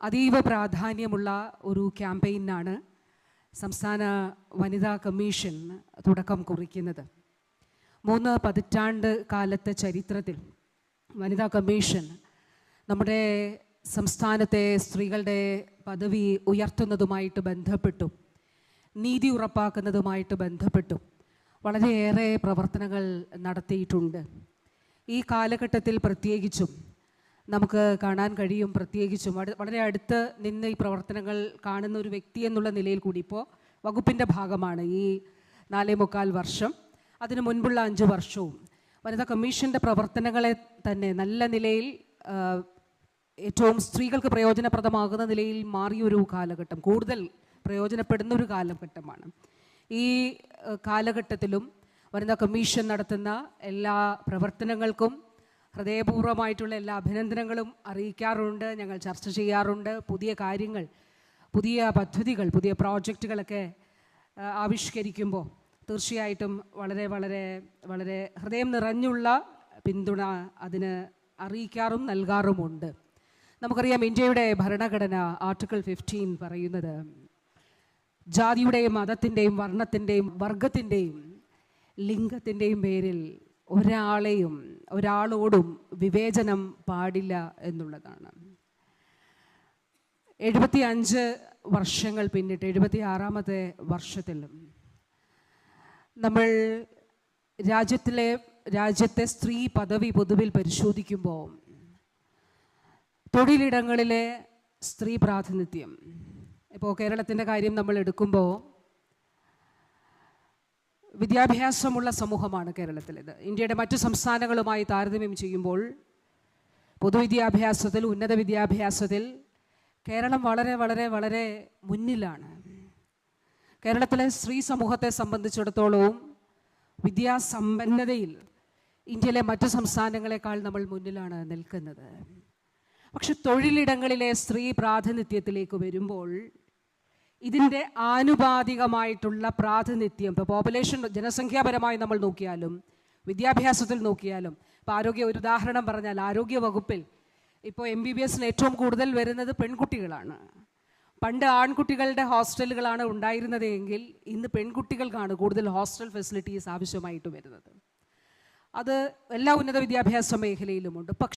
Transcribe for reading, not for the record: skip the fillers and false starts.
അതീവ പ്രാധാന്യമുള്ള ഒരു ക്യാമ്പയിനാണ് സംസ്ഥാന വനിതാ കമ്മീഷൻ തുടക്കം കുറിക്കുന്നത്. 3 പതിറ്റാണ്ട് കാലത്തെ ചരിത്രത്തിൽ വനിതാ കമ്മീഷൻ നമ്മുടെ സംസ്ഥാനത്തെ സ്ത്രീകളുടെ പദവി ഉയർത്തുന്നതുമായിട്ട് ബന്ധപ്പെട്ടും നീതി ഉറപ്പാക്കുന്നതുമായിട്ട് ബന്ധപ്പെട്ടും വളരെയേറെ പ്രവർത്തനങ്ങൾ നടത്തിയിട്ടുണ്ട്. ഈ കാലഘട്ടത്തിൽ പ്രത്യേകിച്ചും നമുക്ക് കാണാൻ കഴിയും, പ്രത്യേകിച്ചും വളരെ അടുത്ത് നിന്ന് ഈ പ്രവർത്തനങ്ങൾ കാണുന്ന ഒരു വ്യക്തി എന്നുള്ള നിലയിൽ കൂടി ഇപ്പോൾ വകുപ്പിൻ്റെ ഭാഗമാണ് ഈ 4.25 വർഷം. അതിനു മുൻപുള്ള 5 വർഷവും വനിതാ കമ്മീഷൻ്റെ പ്രവർത്തനങ്ങളെ തന്നെ നല്ല നിലയിൽ ഏറ്റവും സ്ത്രീകൾക്ക് പ്രയോജനപ്രദമാകുന്ന നിലയിൽ മാറിയൊരു കാലഘട്ടം, കൂടുതൽ പ്രയോജനപ്പെടുന്ന ഒരു കാലഘട്ടമാണ്. ഈ കാലഘട്ടത്തിലും വനിതാ കമ്മീഷൻ നടത്തുന്ന എല്ലാ പ്രവർത്തനങ്ങൾക്കും ഹൃദയപൂർവ്വമായിട്ടുള്ള എല്ലാ അഭിനന്ദനങ്ങളും അറിയിക്കാറുണ്ട്. ഞങ്ങൾ ചർച്ച ചെയ്യാറുണ്ട്. പുതിയ കാര്യങ്ങൾ, പുതിയ പദ്ധതികൾ, പുതിയ പ്രോജക്റ്റുകളൊക്കെ ആവിഷ്കരിക്കുമ്പോൾ തീർച്ചയായിട്ടും വളരെ വളരെ വളരെ ഹൃദയം നിറഞ്ഞുള്ള പിന്തുണ അതിന് അറിയിക്കാറും നൽകാറുമുണ്ട്. നമുക്കറിയാം, ഇന്ത്യയുടെ ഭരണഘടന ആർട്ടിക്കിൾ 15 പറയുന്നത് ജാതിയുടെയും മതത്തിൻ്റെയും വർണ്ണത്തിൻ്റെയും വർഗത്തിൻ്റെയും ലിംഗത്തിൻ്റെയും പേരിൽ ഒരാളോടും വിവേചനം പാടില്ല എന്നുള്ളതാണ്. 75 വർഷങ്ങൾ പിന്നിട്ട് 76ാമത്തെ വർഷത്തിൽ നമ്മൾ രാജ്യത്തെ സ്ത്രീ പദവി പൊതുവിൽ പരിശോധിക്കുമ്പോൾ തൊഴിലിടങ്ങളിലെ സ്ത്രീ പ്രാതിനിധ്യം, ഇപ്പോൾ കേരളത്തിൻ്റെ കാര്യം നമ്മൾ എടുക്കുമ്പോൾ വിദ്യാഭ്യാസമുള്ള സമൂഹമാണ് കേരളത്തിലേത്. ഇന്ത്യയുടെ മറ്റു സംസ്ഥാനങ്ങളുമായി താരതമ്യം ചെയ്യുമ്പോൾ പൊതുവിദ്യാഭ്യാസത്തിൽ, ഉന്നത വിദ്യാഭ്യാസത്തിൽ കേരളം വളരെ വളരെ വളരെ മുന്നിലാണ്. കേരളത്തിലെ സ്ത്രീ സമൂഹത്തെ സംബന്ധിച്ചിടത്തോളവും വിദ്യാസമ്പന്നതയിൽ ഇന്ത്യയിലെ മറ്റു സംസ്ഥാനങ്ങളെക്കാൾ നമ്മൾ മുന്നിലാണ് നിൽക്കുന്നത്. പക്ഷെ തൊഴിലിടങ്ങളിലെ സ്ത്രീ പ്രാതിനിധ്യത്തിലേക്ക് വരുമ്പോൾ ഇതിൻ്റെ ആനുപാതികമായിട്ടുള്ള പ്രാതിനിധ്യം, ഇപ്പോൾ പോപ്പുലേഷൻ ജനസംഖ്യാപരമായി നമ്മൾ നോക്കിയാലും വിദ്യാഭ്യാസത്തിൽ നോക്കിയാലും, ഇപ്പോൾ ഒരു ഉദാഹരണം പറഞ്ഞാൽ ആരോഗ്യ വകുപ്പിൽ ഇപ്പോൾ MBBS ഏറ്റവും കൂടുതൽ വരുന്നത് പെൺകുട്ടികളാണ്. പണ്ട് ആൺകുട്ടികളുടെ ഹോസ്റ്റലുകളാണ് ഉണ്ടായിരുന്നത് എങ്കിൽ ഇന്ന് പെൺകുട്ടികൾക്കാണ് കൂടുതൽ ഹോസ്റ്റൽ ഫെസിലിറ്റീസ് ആവശ്യമായിട്ട് വരുന്നത്. അത് എല്ലാ ഉന്നത വിദ്യാഭ്യാസ മേഖലയിലുമുണ്ട്.